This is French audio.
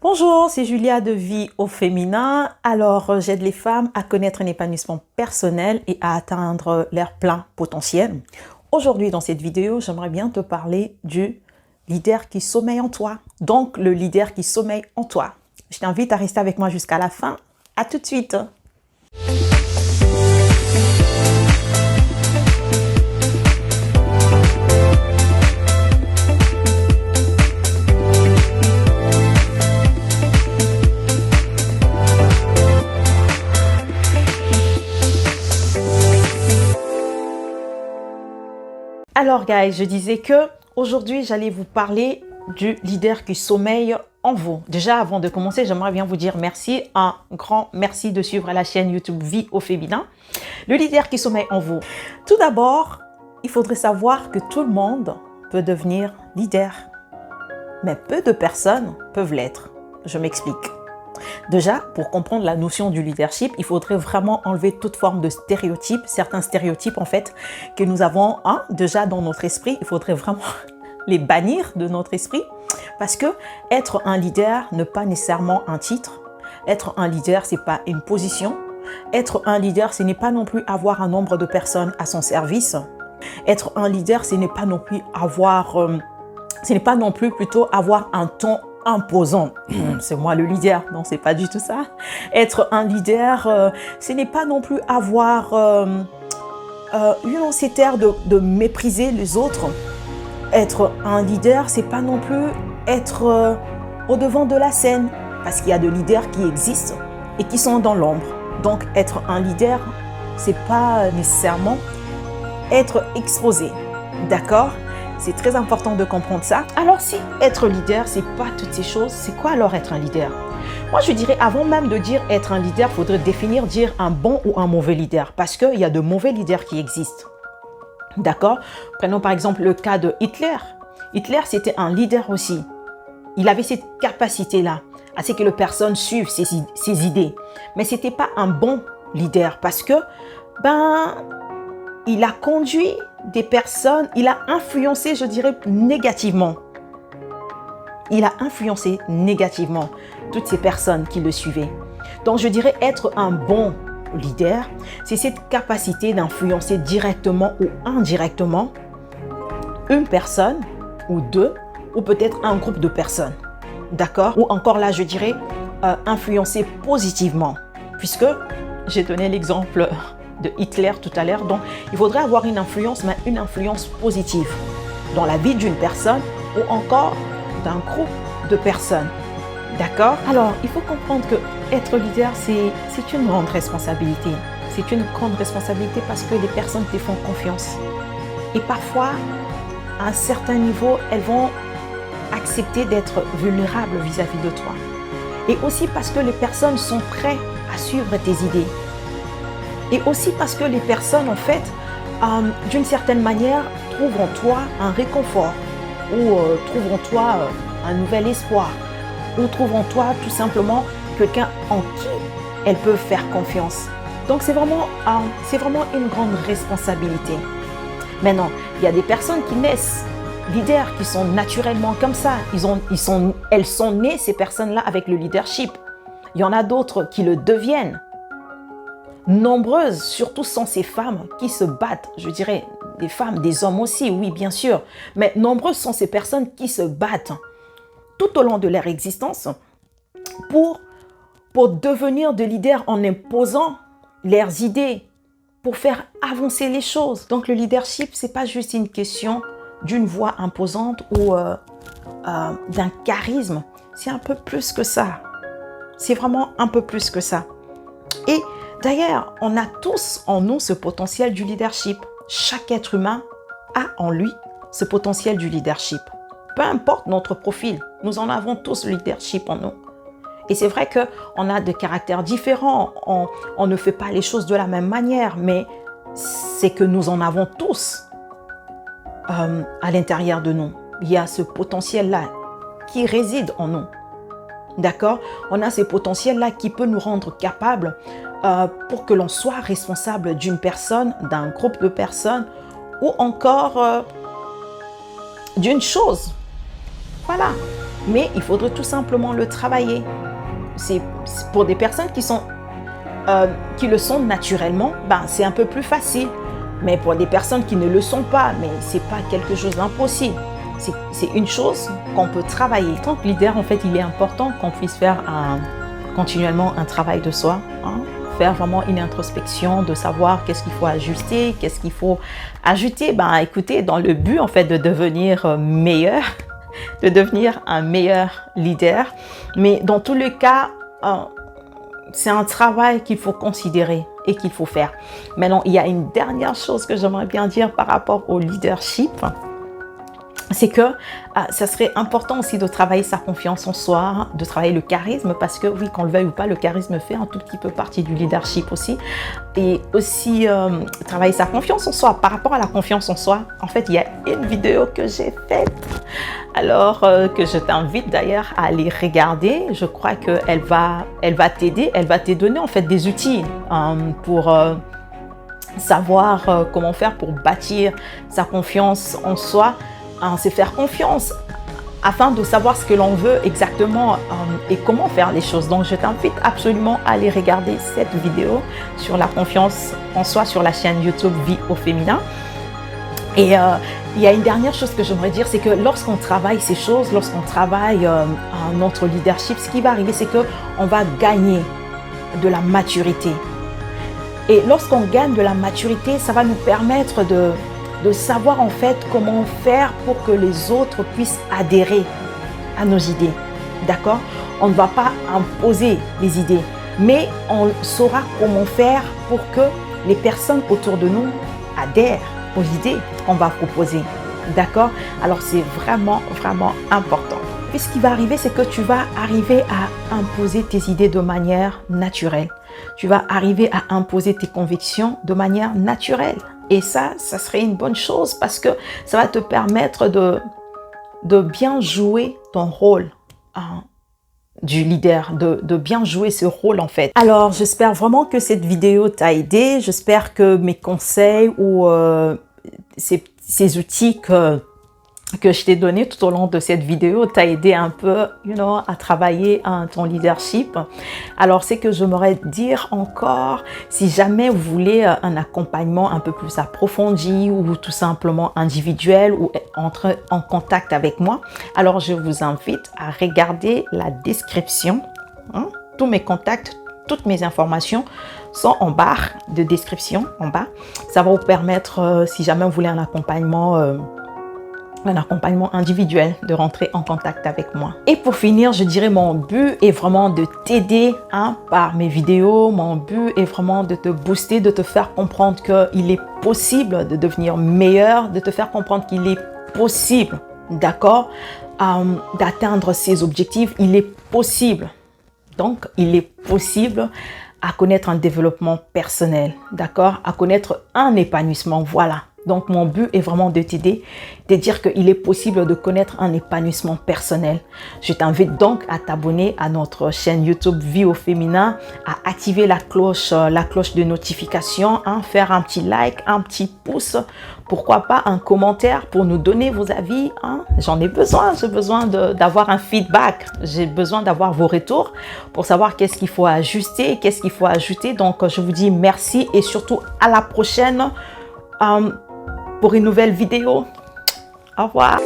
Bonjour, c'est Julia de Vie au Féminin. Alors, j'aide les femmes à connaître un épanouissement personnel et à atteindre leur plein potentiel. Aujourd'hui, dans cette vidéo, j'aimerais bien te parler du leader qui sommeille en toi. Donc, le leader qui sommeille en toi. Je t'invite à rester avec moi jusqu'à la fin. À tout de suite. Alors, guys, je disais que aujourd'hui, j'allais vous parler du leader qui sommeille en vous. Déjà, avant de commencer, j'aimerais bien vous dire merci. Un grand merci de suivre la chaîne YouTube Vie au Féminin. Le leader qui sommeille en vous. Tout d'abord, il faudrait savoir que tout le monde peut devenir leader. Mais peu de personnes peuvent l'être. Je m'explique. Déjà, pour comprendre la notion du leadership, il faudrait vraiment enlever toute forme de stéréotypes, certains stéréotypes en fait que nous avons déjà dans notre esprit. Il faudrait vraiment les bannir de notre esprit parce que être un leader n'est pas nécessairement un titre. Être un leader, c'est pas une position. Être un leader, ce n'est pas non plus avoir un nombre de personnes à son service. Être un leader, ce n'est pas non plus avoir, plutôt avoir un ton imposant. C'est moi le leader. Non, c'est pas du tout ça. Être un leader, ce n'est pas non plus avoir une ancienne de mépriser les autres. Être un leader, c'est pas non plus être au devant de la scène, parce qu'il y a des leaders qui existent et qui sont dans l'ombre. Donc, être un leader, c'est pas nécessairement être exposé. D'accord ? C'est très important de comprendre ça. Alors, si être leader, c'est pas toutes ces choses, c'est quoi alors être un leader? Moi, je dirais, avant même de dire être un leader, il faudrait dire un bon ou un mauvais leader. Parce qu'il y a de mauvais leaders qui existent. D'accord? Prenons par exemple le cas de Hitler. Hitler, c'était un leader aussi. Il avait cette capacité-là à ce que les personnes suivent ses idées. Mais ce n'était pas un bon leader parce que, il a conduit des personnes, il a influencé, je dirais, négativement. Il a influencé négativement toutes ces personnes qui le suivaient. Donc, je dirais être un bon leader, c'est cette capacité d'influencer directement ou indirectement une personne ou deux, ou peut-être un groupe de personnes. D'accord? Ou encore là, je dirais influencer positivement, puisque j'ai donné l'exemple de Hitler tout à l'heure. Donc, il faudrait avoir une influence, mais une influence positive dans la vie d'une personne ou encore d'un groupe de personnes. D'accord? Alors, il faut comprendre que être leader, c'est une grande responsabilité. C'est une grande responsabilité parce que les personnes te font confiance. Et parfois, à un certain niveau, elles vont accepter d'être vulnérables vis-à-vis de toi. Et aussi parce que les personnes sont prêtes à suivre tes idées. Et aussi parce que les personnes, en fait, d'une certaine manière, trouvent en toi un réconfort ou trouvent en toi un nouvel espoir ou trouvent en toi tout simplement quelqu'un en qui elles peuvent faire confiance. Donc, c'est vraiment une grande responsabilité. Maintenant, il y a des personnes qui naissent leaders, qui sont naturellement comme ça. Elles sont nées, ces personnes-là, avec le leadership. Il y en a d'autres qui le deviennent. Nombreuses, surtout sont ces femmes qui se battent, je dirais des femmes, des hommes aussi, oui bien sûr, mais nombreuses sont ces personnes qui se battent tout au long de leur existence pour devenir des leaders en imposant leurs idées, pour faire avancer les choses. Donc le leadership, c'est pas juste une question d'une voix imposante ou d'un charisme, c'est un peu plus que ça. C'est vraiment un peu plus que ça. Et d'ailleurs, on a tous en nous ce potentiel du leadership. Chaque être humain a en lui ce potentiel du leadership. Peu importe notre profil, nous en avons tous le leadership en nous. Et c'est vrai qu'on a des caractères différents, on ne fait pas les choses de la même manière, mais c'est que nous en avons tous à l'intérieur de nous. Il y a ce potentiel-là qui réside en nous. D'accord? On a ce potentiel-là qui peut nous rendre capables pour que l'on soit responsable d'une personne, d'un groupe de personnes ou encore d'une chose. Voilà. mais il faudrait tout simplement le travailler. C'est pour des personnes qui le sont naturellement, ben, c'est un peu plus facile. Mais pour des personnes qui ne le sont pas, mais c'est pas quelque chose d'impossible. C'est une chose qu'on peut travailler. En tant que leader, en fait, il est important qu'on puisse faire continuellement un travail de soi, hein, faire vraiment une introspection, de savoir qu'est-ce qu'il faut ajuster, qu'est-ce qu'il faut ajouter. Ben, écoutez, dans le but, en fait, de devenir meilleur, de devenir un meilleur leader. Mais dans tous les cas, c'est un travail qu'il faut considérer et qu'il faut faire. Maintenant, il y a une dernière chose que j'aimerais bien dire par rapport au leadership. C'est que ça serait important aussi de travailler sa confiance en soi, de travailler le charisme, parce que oui, qu'on le veuille ou pas, le charisme fait un tout petit peu partie du leadership aussi. Et aussi travailler sa confiance en soi. Par rapport à la confiance en soi, en fait, il y a une vidéo que j'ai faite, alors que je t'invite d'ailleurs à aller regarder. Je crois qu'elle va t'aider, elle va te donner en fait des outils pour savoir comment faire pour bâtir sa confiance en soi. C'est faire confiance afin de savoir ce que l'on veut exactement et comment faire les choses. Donc, je t'invite absolument à aller regarder cette vidéo sur la confiance en soi sur la chaîne YouTube Vie au féminin. Et il y a une dernière chose que j'aimerais dire, c'est que lorsqu'on travaille ces choses, lorsqu'on travaille notre leadership, ce qui va arriver, c'est qu'on va gagner de la maturité. Et lorsqu'on gagne de la maturité, ça va nous permettre de savoir en fait comment faire pour que les autres puissent adhérer à nos idées. D'accord? On ne va pas imposer les idées, mais on saura comment faire pour que les personnes autour de nous adhèrent aux idées qu'on va proposer. D'accord? Alors c'est vraiment, vraiment important. Puis ce qui va arriver, c'est que tu vas arriver à imposer tes idées de manière naturelle. Tu vas arriver à imposer tes convictions de manière naturelle. Et ça serait une bonne chose parce que ça va te permettre de bien jouer ton rôle du leader, de bien jouer ce rôle en fait. Alors, j'espère vraiment que cette vidéo t'a aidé. J'espère que mes conseils ou ces outils que je t'ai donné tout au long de cette vidéo t'a aidé un peu, à travailler ton leadership. Alors, c'est que j'aimerais dire encore, si jamais vous voulez un accompagnement un peu plus approfondi ou tout simplement individuel ou entrer en contact avec moi, alors je vous invite à regarder la description. Tous mes contacts, toutes mes informations sont en barre de description, en bas. Ça va vous permettre, si jamais vous voulez un accompagnement individuel, de rentrer en contact avec moi. Et pour finir, je dirais mon but est vraiment de t'aider par mes vidéos. Mon but est vraiment de te booster, de te faire comprendre qu'il est possible de devenir meilleur, de te faire comprendre qu'il est possible, d'accord, d'atteindre ses objectifs. Il est possible. Donc, il est possible à connaître un développement personnel, d'accord, à connaître un épanouissement, voilà. Donc, mon but est vraiment de t'aider, de dire qu'il est possible de connaître un épanouissement personnel. Je t'invite donc à t'abonner à notre chaîne YouTube Vie au féminin, à activer la cloche de notification, faire un petit like, un petit pouce, pourquoi pas un commentaire pour nous donner vos avis. J'en ai besoin, j'ai besoin d'avoir un feedback, j'ai besoin d'avoir vos retours pour savoir qu'est-ce qu'il faut ajuster, qu'est-ce qu'il faut ajouter. Donc, je vous dis merci et surtout à la prochaine pour une nouvelle vidéo. Au revoir.